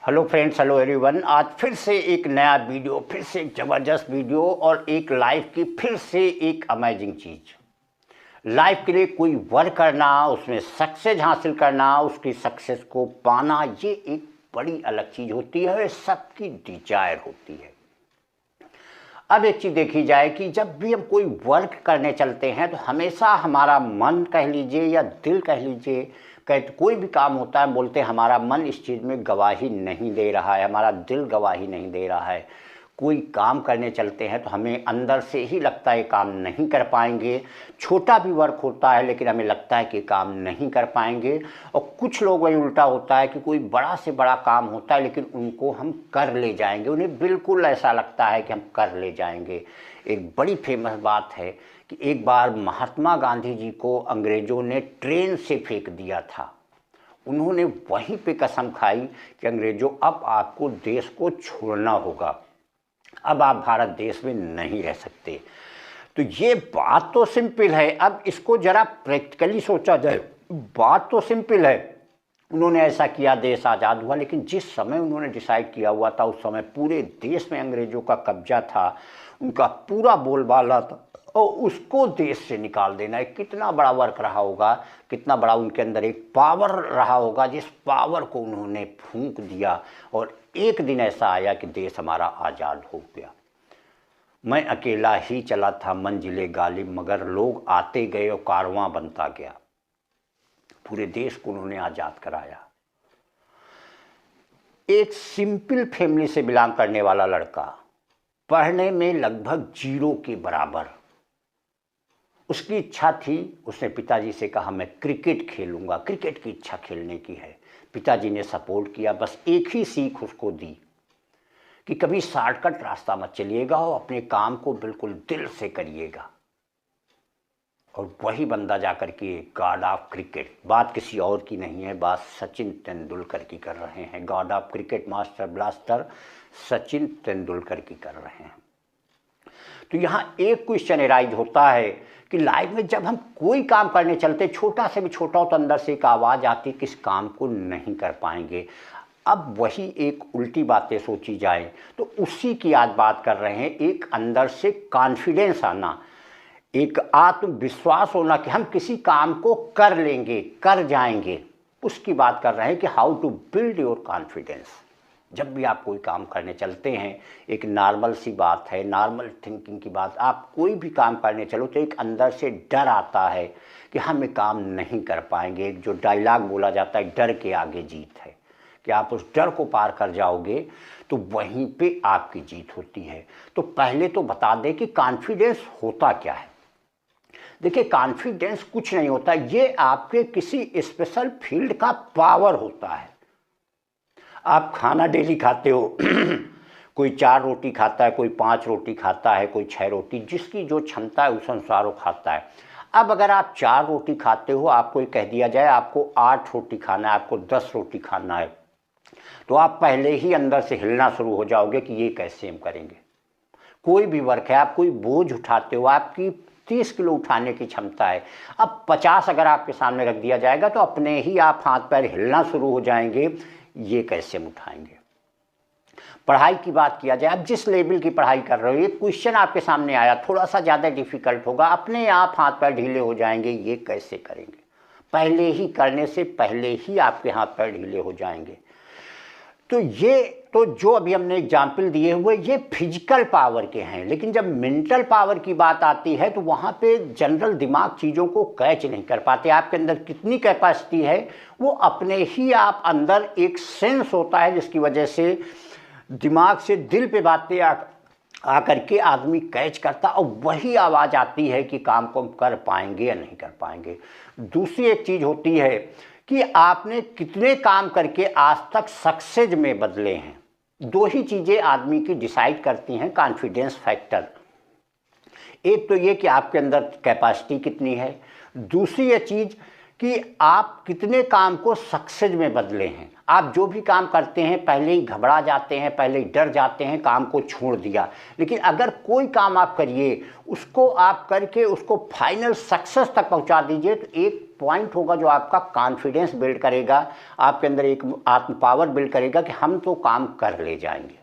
Hello friends, hello everyone. आज फिर से एक नया वीडियो, फिर से एक ज़बरदस्त वीडियो और एक लाइफ की फिर से एक अमेजिंग चीज़। लाइफ के लिए कोई वर्क करना, उसमें सक्सेस हासिल करना, उसकी सक्सेस को पाना, ये एक बड़ी अलग चीज़ होती है, सबकी डिजायर होती है। अब एक चीज़ देखी जाए कि जब भी हम कोई वर्क करने चलते हैं तो हमेशा हमारा मन कह लीजिए या दिल कह लीजिए, कोई भी काम होता है बोलते हैं हमारा मन इस चीज़ में गवाही नहीं दे रहा है, हमारा दिल गवाही नहीं दे रहा है। कोई काम करने चलते हैं तो हमें अंदर से ही लगता है काम नहीं कर पाएंगे। छोटा भी वर्क होता है लेकिन हमें लगता है कि काम नहीं कर पाएंगे। और कुछ लोग वही उल्टा होता है कि कोई बड़ा से बड़ा काम होता है लेकिन उनको हम कर ले जाएंगे, उन्हें बिल्कुल ऐसा लगता है कि हम कर ले जाएंगे। एक बड़ी फेमस बात है कि एक बार महात्मा गांधी जी को अंग्रेज़ों ने ट्रेन से फेंक दिया था। उन्होंने वहीं पे कसम खाई कि अंग्रेज़ों अब आपको देश को छोड़ना होगा, अब आप भारत देश में नहीं रह सकते। तो ये बात तो सिंपल है। अब इसको ज़रा प्रैक्टिकली सोचा जाए, बात तो सिंपल है। उन्होंने ऐसा किया, देश आज़ाद हुआ, लेकिन जिस समय उन्होंने डिसाइड किया हुआ था उस समय पूरे देश में अंग्रेज़ों का कब्जा था, उनका पूरा बोलबाला था, और उसको देश से निकाल देना है कितना बड़ा वर्क रहा होगा, कितना बड़ा उनके अंदर एक पावर रहा होगा, जिस पावर को उन्होंने फूंक दिया और एक दिन ऐसा आया कि देश हमारा आज़ाद हो गया। मैं अकेला ही चला था मंजिले गालिब, मगर लोग आते गए और कारवां बनता गया। पूरे देश को उन्होंने आज़ाद कराया। एक सिंपल फैमिली से बिलोंग करने वाला लड़का, पढ़ने में लगभग 0 के बराबर, उसकी इच्छा थी, उसने पिताजी से कहा मैं क्रिकेट खेलूंगा, क्रिकेट की इच्छा खेलने की है। पिताजी ने सपोर्ट किया, बस एक ही सीख उसको दी कि कभी शॉर्टकट रास्ता मत चलिएगा और अपने काम को बिल्कुल दिल से करिएगा। और वही बंदा जाकर के गॉड ऑफ क्रिकेट, बात किसी और की नहीं है, बात सचिन तेंदुलकर की कर रहे हैं। God of cricket, master blaster Sachin Tendulkar की कर रहे हैं। तो यहाँ एक क्वेश्चन एराइज होता है कि लाइफ में जब हम कोई काम करने चलते, छोटा से भी छोटा हो, तो अंदर से एक आवाज़ आती है कि इस काम को नहीं कर पाएंगे। अब वही एक उल्टी बातें सोची जाए तो उसी की आज बात कर रहे हैं। एक अंदर से कॉन्फिडेंस आना, एक आत्मविश्वास होना कि हम किसी काम को कर लेंगे, कर जाएंगे, उसकी बात कर रहे हैं कि how to build your confidence. जब भी आप कोई काम करने चलते हैं, एक नॉर्मल सी बात है, नॉर्मल थिंकिंग की बात, आप कोई भी काम करने चलो तो एक अंदर से डर आता है कि हम ये काम नहीं कर पाएंगे। एक जो डायलॉग बोला जाता है, डर के आगे जीत है, कि आप उस डर को पार कर जाओगे तो वहीं पे आपकी जीत होती है। तो पहले तो बता दें कि कॉन्फिडेंस होता क्या है। देखिए, कॉन्फिडेंस कुछ नहीं होता, ये आपके किसी स्पेशल फील्ड का पावर होता है। आप खाना डेली खाते हो कोई 4 रोटी खाता है, कोई 5 रोटी खाता है, कोई 6 रोटी, जिसकी जो क्षमता है उस अनुसार वो खाता है। अब अगर आप 4 रोटी खाते हो, आपको ये कह दिया जाए आपको 8 रोटी खाना है, आपको 10 रोटी खाना है, तो आप पहले ही अंदर से हिलना शुरू हो जाओगे कि ये कैसे हम करेंगे। कोई भी वर्क है, आप कोई बोझ उठाते हो, आपकी 30 किलो उठाने की क्षमता है, अब 50 अगर आपके सामने रख दिया जाएगा तो अपने ही आप हाथ पैर हिलना शुरू हो जाएंगे, ये कैसे हम उठाएंगे। पढ़ाई की बात किया जाए, अब जिस लेवल की पढ़ाई कर रहे हो, ये क्वेश्चन आपके सामने आया, थोड़ा सा ज़्यादा डिफिकल्ट होगा, अपने आप हाथ पैर ढीले हो जाएंगे, ये कैसे करेंगे। पहले ही करने से पहले ही आपके हाथ पैर ढीले हो जाएंगे। तो ये तो जो अभी हमने एग्जाम्पल दिए हुए ये फिजिकल पावर के हैं, लेकिन जब मेंटल पावर की बात आती है तो वहाँ पे जनरल दिमाग चीज़ों को कैच नहीं कर पाते। आपके अंदर कितनी कैपेसिटी है वो अपने ही आप अंदर एक सेंस होता है, जिसकी वजह से दिमाग से दिल पे बातें आकर के आदमी कैच करता और वही आवाज़ आती है कि काम को हम कर पाएंगे या नहीं कर पाएंगे। दूसरी एक चीज़ होती है कि आपने कितने काम करके आज तक सक्सेस में बदले हैं। 2 ही चीज़ें आदमी की डिसाइड करती हैं कॉन्फिडेंस फैक्टर। एक तो ये कि आपके अंदर कैपेसिटी कितनी है, दूसरी ये चीज़ कि आप कितने काम को सक्सेस में बदले हैं। आप जो भी काम करते हैं पहले ही घबरा जाते हैं, पहले ही डर जाते हैं, काम को छोड़ दिया, लेकिन अगर कोई काम आप करिए, उसको आप करके उसको फाइनल सक्सेस तक पहुंचा दीजिए तो 1 पॉइंट होगा जो आपका कॉन्फिडेंस बिल्ड करेगा, आपके अंदर एक आत्म पावर बिल्ड करेगा कि हम तो काम कर ले जाएंगे।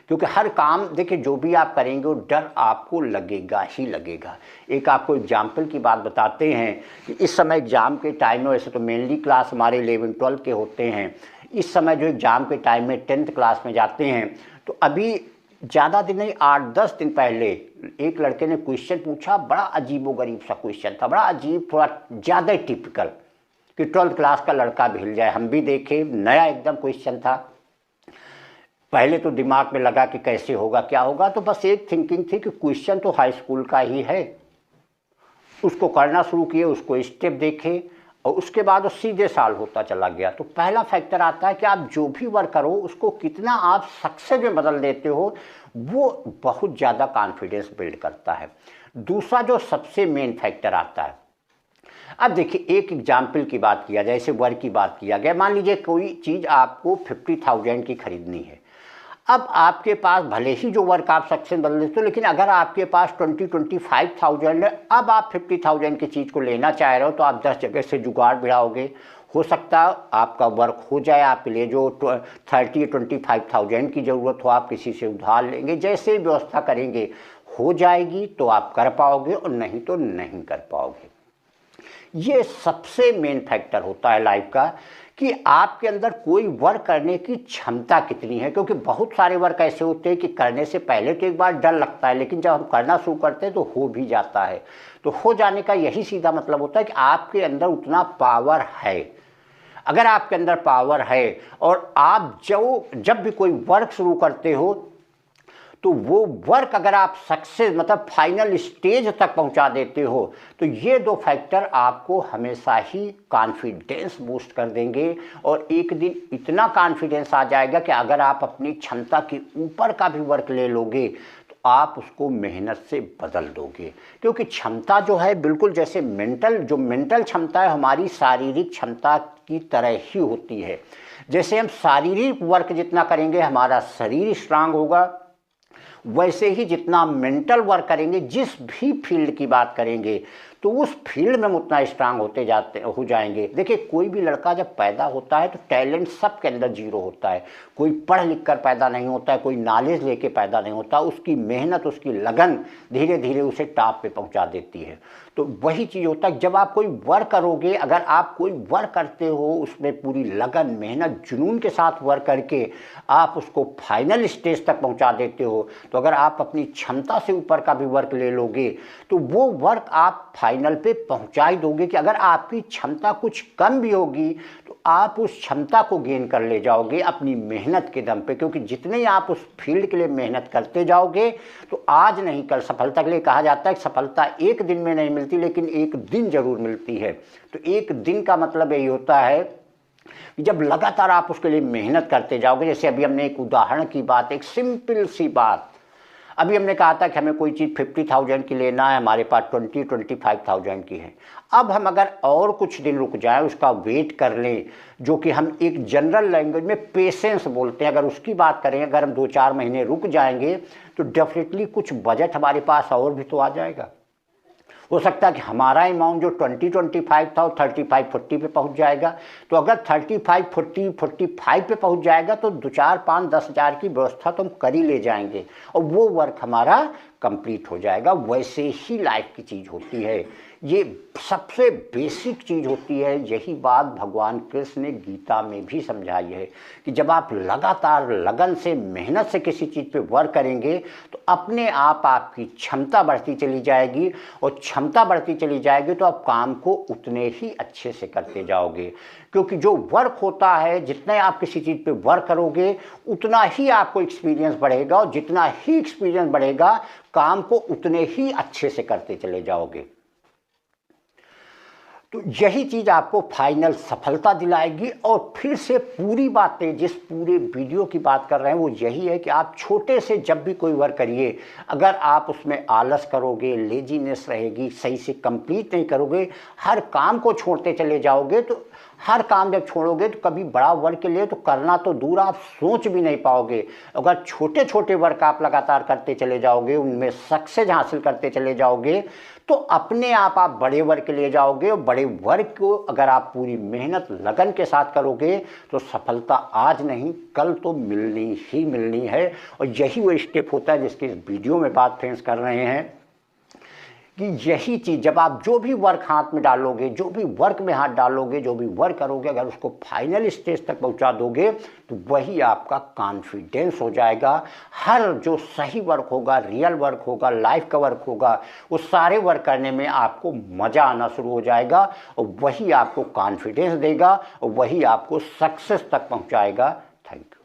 क्योंकि हर काम देखिए जो भी आप करेंगे वो डर आपको लगेगा ही लगेगा। एक आपको एग्जाम्पल की बात बताते हैं कि इस समय एग्ज़ाम के टाइम में, वैसे तो मेनली क्लास हमारे 11-12 के होते हैं, इस समय जो एग्ज़ाम के टाइम में 10th क्लास में जाते हैं, तो अभी ज़्यादा दिन नहीं 8-10 दिन पहले एक लड़के ने क्वेश्चन पूछा, बड़ा अजीबोगरीब सा क्वेश्चन था, बड़ा अजीब, थोड़ा ज़्यादा टिपिकल कि 12th क्लास का लड़का भी हिल जाए। हम भी देखे, नया एकदम क्वेश्चन था। पहले तो दिमाग में लगा कि कैसे होगा क्या होगा, तो बस एक थिंकिंग थी कि क्वेश्चन तो हाई स्कूल का ही है, उसको करना शुरू किए, उसको स्टेप देखे और उसके बाद वो सीधे साल होता चला गया। तो पहला फैक्टर आता है कि आप जो भी वर्क करो उसको कितना आप सक्सेस में बदल देते हो, वो बहुत ज़्यादा कॉन्फिडेंस बिल्ड करता है। दूसरा जो सबसे मेन फैक्टर आता है, अब देखिए एक एग्जाम्पल की बात किया जाए, जैसे वर्क की बात किया गया, मान लीजिए कोई चीज़ आपको 50,000 की खरीदनी है। अब आपके पास भले ही जो वर्क आप सक्सेस बदल देते हो, लेकिन अगर आपके पास 20-25,000 है, अब आप 50,000 की चीज़ को लेना चाह रहे हो, तो आप 10 जगह से जुगाड़ बढ़ाओगे। हो सकता है आपका वर्क हो जाए, आपके लिए जो 30-25,000 की ज़रूरत हो आप किसी से उधार लेंगे, जैसे व्यवस्था करेंगे हो जाएगी तो आप कर पाओगे, और नहीं तो नहीं कर पाओगे। ये सबसे मेन फैक्टर होता है लाइफ का कि आपके अंदर कोई वर्क करने की क्षमता कितनी है। क्योंकि बहुत सारे वर्क ऐसे होते हैं कि करने से पहले तो एक बार डर लगता है, लेकिन जब हम करना शुरू करते हैं तो हो भी जाता है। तो हो जाने का यही सीधा मतलब होता है कि आपके अंदर उतना पावर है। अगर आपके अंदर पावर है और आप जब भी कोई वर्क शुरू करते हो, तो वो वर्क अगर आप सक्सेस मतलब फाइनल स्टेज तक पहुंचा देते हो, तो ये दो फैक्टर आपको हमेशा ही कॉन्फिडेंस बूस्ट कर देंगे। और एक दिन इतना कॉन्फिडेंस आ जाएगा कि अगर आप अपनी क्षमता के ऊपर का भी वर्क ले लोगे तो आप उसको मेहनत से बदल दोगे। क्योंकि क्षमता जो है बिल्कुल जैसे मेंटल क्षमता है, हमारी शारीरिक क्षमता की तरह ही होती है। जैसे हम शारीरिक वर्क जितना करेंगे हमारा शरीर स्ट्रांग होगा, वैसे ही जितना मेंटल वर्क करेंगे, जिस भी फील्ड की बात करेंगे, तो उस फील्ड में हम उतना स्ट्रांग हो जाएंगे। देखिए कोई भी लड़का जब पैदा होता है तो टैलेंट सबके अंदर जीरो होता है। कोई पढ़ लिख कर पैदा नहीं होता है, कोई नॉलेज लेके पैदा नहीं होता। उसकी मेहनत, उसकी लगन धीरे धीरे उसे टॉप पे पहुंचा देती है। तो वही चीज़ होता है, जब आप कोई वर्क करोगे, अगर आप कोई वर्क करते हो उसमें पूरी लगन, मेहनत, जुनून के साथ वर्क करके आप उसको फाइनल स्टेज तक पहुंचा देते हो, तो अगर आप अपनी क्षमता से ऊपर का भी वर्क ले लोगे तो वो वर्क आप फाइनल पे पहुंचा ही दोगे। कि अगर आपकी क्षमता कुछ कम भी होगी तो आप उस क्षमता को गेन कर ले जाओगे अपनी मेहनत के दम पे। क्योंकि जितने ही आप उस फील्ड के लिए मेहनत करते जाओगे तो आज नहीं कल सफलता के लिए कहा जाता है कि सफलता एक दिन में नहीं मिलती, लेकिन एक दिन जरूर मिलती है। तो एक दिन का मतलब यही होता है कि जब लगातार आप उसके लिए मेहनत करते जाओगे। जैसे अभी हमने एक उदाहरण की बात, एक सिंपल सी बात, अभी हमने कहा था कि हमें कोई चीज़ 50,000 की लेना है, हमारे पास 25,000 की है। अब हम अगर और कुछ दिन रुक जाएं, उसका वेट कर लें, जो कि हम एक जनरल लैंग्वेज में पेशेंस बोलते हैं, अगर उसकी बात करें, अगर हम 2-4 महीने रुक जाएंगे तो डेफिनेटली कुछ बजट हमारे पास और भी तो आ जाएगा। हो सकता है कि हमारा अमाउंट जो 20-25 था वो 35-40 पे पहुंच जाएगा। तो अगर 35-40-45 पे पहुंच जाएगा तो 2-4-5-10 हज़ार की व्यवस्था तो हम कर ही ले जाएंगे और वो वर्क हमारा कंप्लीट हो जाएगा। वैसे ही लाइफ की चीज़ होती है, ये सबसे बेसिक चीज़ होती है। यही बात भगवान कृष्ण ने गीता में भी समझाई है कि जब आप लगातार लगन से, मेहनत से किसी चीज़ पे वर्क करेंगे तो अपने आप आपकी क्षमता बढ़ती चली जाएगी, और क्षमता बढ़ती चली जाएगी तो आप काम को उतने ही अच्छे से करते जाओगे। क्योंकि जो वर्क होता है, जितने आप किसी चीज़ पे वर्क करोगे उतना ही आपको एक्सपीरियंस बढ़ेगा, और जितना ही एक्सपीरियंस बढ़ेगा काम को उतने ही अच्छे से करते चले जाओगे। तो यही चीज़ आपको फाइनल सफलता दिलाएगी। और फिर से पूरी बातें, जिस पूरे वीडियो की बात कर रहे हैं वो यही है कि आप छोटे से जब भी कोई वर्क करिए, अगर आप उसमें आलस करोगे, लेजीनेस रहेगी, सही से कंप्लीट नहीं करोगे, हर काम को छोड़ते चले जाओगे, तो हर काम जब छोड़ोगे तो कभी बड़ा वर्क के लिए तो करना तो दूर, आप सोच भी नहीं पाओगे। अगर छोटे छोटे वर्क आप लगातार करते चले जाओगे, उनमें सक्सेस हासिल करते चले जाओगे, तो अपने आप बड़े वर्क के लिए जाओगे। और बड़े वर्क को अगर आप पूरी मेहनत लगन के साथ करोगे तो सफलता आज नहीं कल तो मिलनी ही मिलनी है। और यही वो स्टेप होता है जिसकी इस वीडियो में बात फ्रेंड्स कर रहे हैं कि यही चीज़ जब आप जो भी वर्क हाथ में डालोगे, जो भी वर्क में हाथ डालोगे, जो भी वर्क करोगे, अगर उसको फाइनल स्टेज तक पहुंचा दोगे तो वही आपका कॉन्फिडेंस हो जाएगा। हर जो सही वर्क होगा, रियल वर्क होगा, लाइफ का वर्क होगा, वो सारे वर्क करने में आपको मज़ा आना शुरू हो जाएगा और वही आपको कॉन्फिडेंस देगा और वही आपको सक्सेस तक पहुँचाएगा। Thank you.